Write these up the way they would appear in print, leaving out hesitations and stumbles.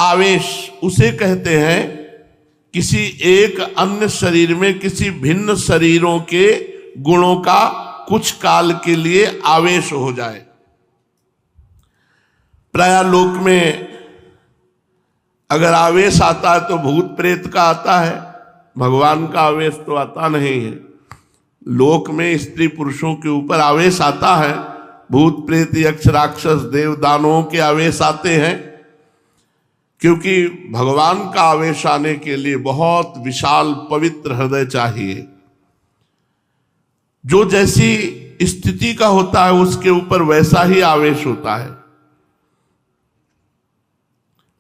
आवेश उसे कहते हैं किसी एक अन्य शरीर में किसी भिन्न शरीरों के गुणों का कुछ काल के लिए आवेश हो जाए। प्राय लोक में अगर आवेश आता है तो भूत प्रेत का आता है, भगवान का आवेश तो आता नहीं है। लोक में स्त्री पुरुषों के ऊपर आवेश आता है, भूत प्रेत यक्ष राक्षस देव दानवों के आवेश आते हैं, क्योंकि भगवान का आवेश आने के लिए बहुत विशाल पवित्र हृदय चाहिए। जो जैसी स्थिति का होता है उसके ऊपर वैसा ही आवेश होता है।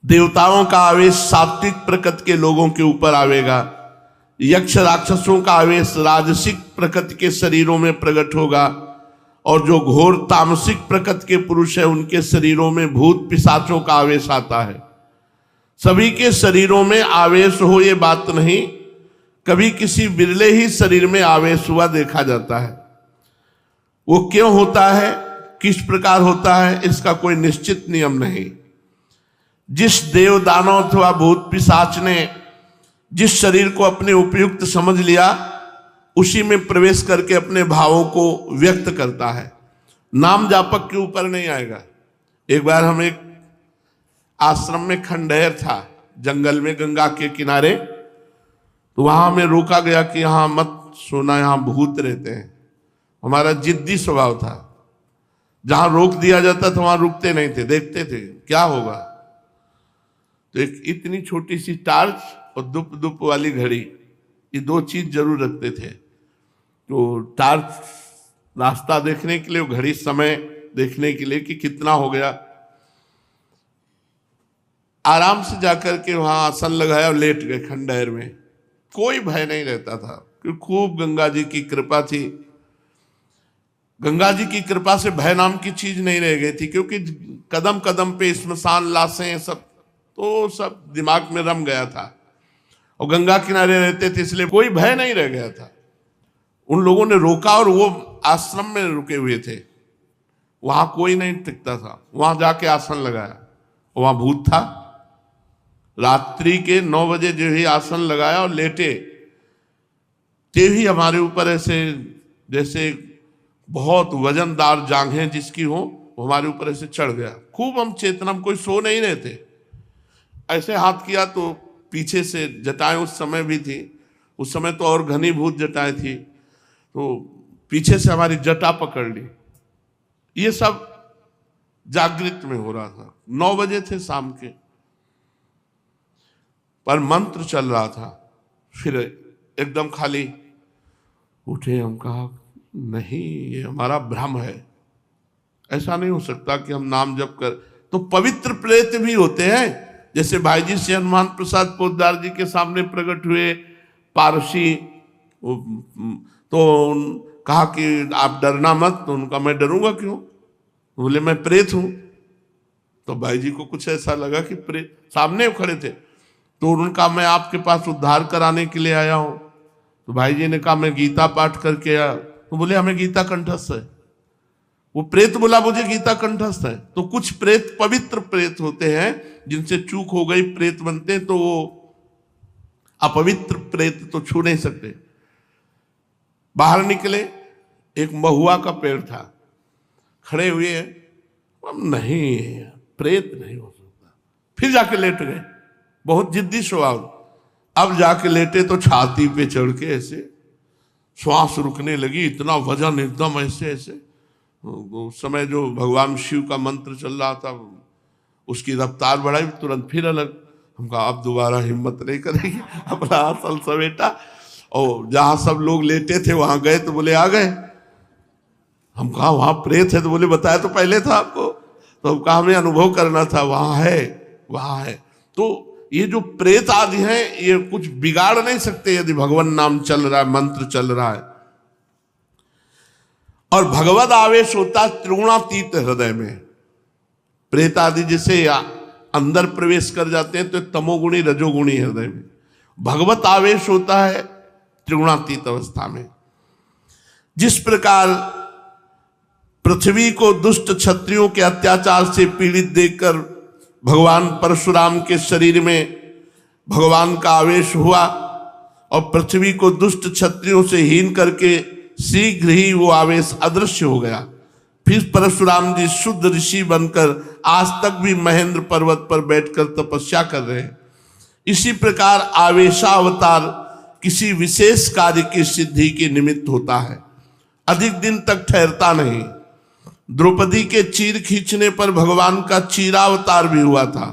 देवताओं का आवेश सात्विक प्रकृति के लोगों के ऊपर आवेगा, यक्ष राक्षसों का आवेश राजसिक प्रकृति के शरीरों में प्रकट होगा, और जो घोर तामसिक प्रकृति के पुरुष है उनके शरीरों में भूत पिशाचों का आवेश आता है। सभी के शरीरों में आवेश हो ये बात नहीं, कभी किसी बिरले ही शरीर में आवेश हुआ देखा जाता है। वो क्यों होता है, किस प्रकार होता है, इसका कोई निश्चित नियम नहीं। जिस देव दानव अथवा भूत पिशाच ने जिस शरीर को अपने उपयुक्त समझ लिया उसी में प्रवेश करके अपने भावों को व्यक्त करता है, नाम जापक के ऊपर नहीं आएगा। एक बार हम एक आश्रम में खंडहर था जंगल में गंगा के किनारे, तो वहां हमें रोका गया कि यहां मत सोना, यहां भूत रहते हैं। हमारा जिद्दी स्वभाव था, जहां रोक दिया जाता था वहां रुकते नहीं थे, देखते थे क्या होगा। तो एक इतनी छोटी सी टार्च और दुप दुप वाली घड़ी, ये दो चीज जरूर रखते थे। तो टार्च रास्ता देखने के लिए, घड़ी समय देखने के लिए कि कितना हो गया। आराम से जाकर के वहां आसन लगाया और लेट गए खंडहर में। कोई भय नहीं रहता था क्योंकि खूब गंगा जी की कृपा थी। गंगा जी की कृपा से भय नाम की चीज नहीं रह गई थी, क्योंकि कदम कदम पे स्मशान लाशें सब तो सब दिमाग में रम गया था, और गंगा किनारे रहते थे इसलिए कोई भय नहीं रह गया था। उन लोगों ने रोका और वो आश्रम में रुके हुए थे, वहां कोई नहीं टिकता था। वहां जाके आसन लगाया, वहां भूत था। रात्रि के 9 बजे जो ही आसन लगाया और लेटे, ते ही हमारे ऊपर ऐसे जैसे बहुत वजनदार जांघें जिसकी हो हमारे ऊपर ऐसे चढ़ गया। खूब हम चेतना, कोई सो नहीं रहे थे। ऐसे हाथ किया तो पीछे से जटाएं उस समय भी थी, उस समय तो और घनीभूत जटाएं थी, तो पीछे से हमारी जटा पकड़ ली। ये सब जागृत में हो रहा था। 9 बजे थे शाम के, पर मंत्र चल रहा था। फिर एकदम खाली उठे, हम कहा नहीं ये हमारा भ्रम है, ऐसा नहीं हो सकता कि हम नाम जप कर। तो पवित्र प्रेत भी होते हैं, जैसे भाई जी से हनुमान प्रसाद पोद्दार जी के सामने प्रकट हुए पारसी, तो कहा कि आप डरना मत। तो उनका मैं डरूंगा क्यों, बोले मैं प्रेत हूं। तो भाई जी को कुछ ऐसा लगा कि प्रेत सामने खड़े थे, तो उनका मैं आपके पास उद्धार कराने के लिए आया हूं। तो भाई जी ने कहा मैं गीता पाठ करके आया। तो बोले हमें गीता कंठस्थ है। वो प्रेत बोला मुझे गीता कंठस्थ है। तो कुछ प्रेत पवित्र प्रेत होते हैं, जिनसे चूक हो गई प्रेत बनते हैं, तो वो अपवित्र प्रेत तो छू नहीं सकते। बाहर निकले, एक महुआ का पेड़ था, खड़े हुए हैं, नहीं प्रेत नहीं हो सकता। फिर जाके लेट गए, बहुत जिद्दी स्वभाव। अब जाके लेटे तो छाती पे चढ़ के ऐसे श्वास रुकने लगी, इतना वजन एकदम ऐसे ऐसे। उस समय जो भगवान शिव का मंत्र चल रहा था उसकी रफ्तार बढ़ाई, तुरंत फिर अलग। हम कहा अब दोबारा हिम्मत नहीं करेगी, अपना आसन समेटा और जहां सब लोग लेटे थे वहां गए। तो बोले आ गए। हम कहा वहां प्रेत है, तो बोले बताया तो पहले था आपको। तो हम कहा हमें अनुभव करना था, वहां है वहां है। तो ये जो प्रेत आदि हैं ये कुछ बिगाड़ नहीं सकते यदि भगवान नाम चल रहा है, मंत्र चल रहा है। और भगवत आवेश होता है त्रिगुणातीत हृदय में। प्रेत आदि जैसे अंदर प्रवेश कर जाते हैं तो तमोगुणी रजोगुणी हृदय में, भगवत आवेश होता है त्रिगुणातीत अवस्था में। जिस प्रकार पृथ्वी को दुष्ट क्षत्रियों के अत्याचार से पीड़ित देखकर भगवान परशुराम के शरीर में भगवान का आवेश हुआ और पृथ्वी को दुष्ट क्षत्रियों से हीन करके शीघ्र ही वो आवेश अदृश्य हो गया। फिर परशुराम जी शुद्ध ऋषि बनकर आज तक भी महेंद्र पर्वत पर बैठकर तपस्या कर रहे हैं। इसी प्रकार आवेशावतार किसी विशेष कार्य की सिद्धि के निमित्त होता है, अधिक दिन तक ठहरता नहीं। द्रौपदी के चीर खींचने पर भगवान का चीरावतार भी हुआ था,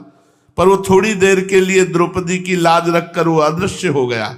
पर वो थोड़ी देर के लिए द्रौपदी की लाज रखकर वो अदृश्य हो गया।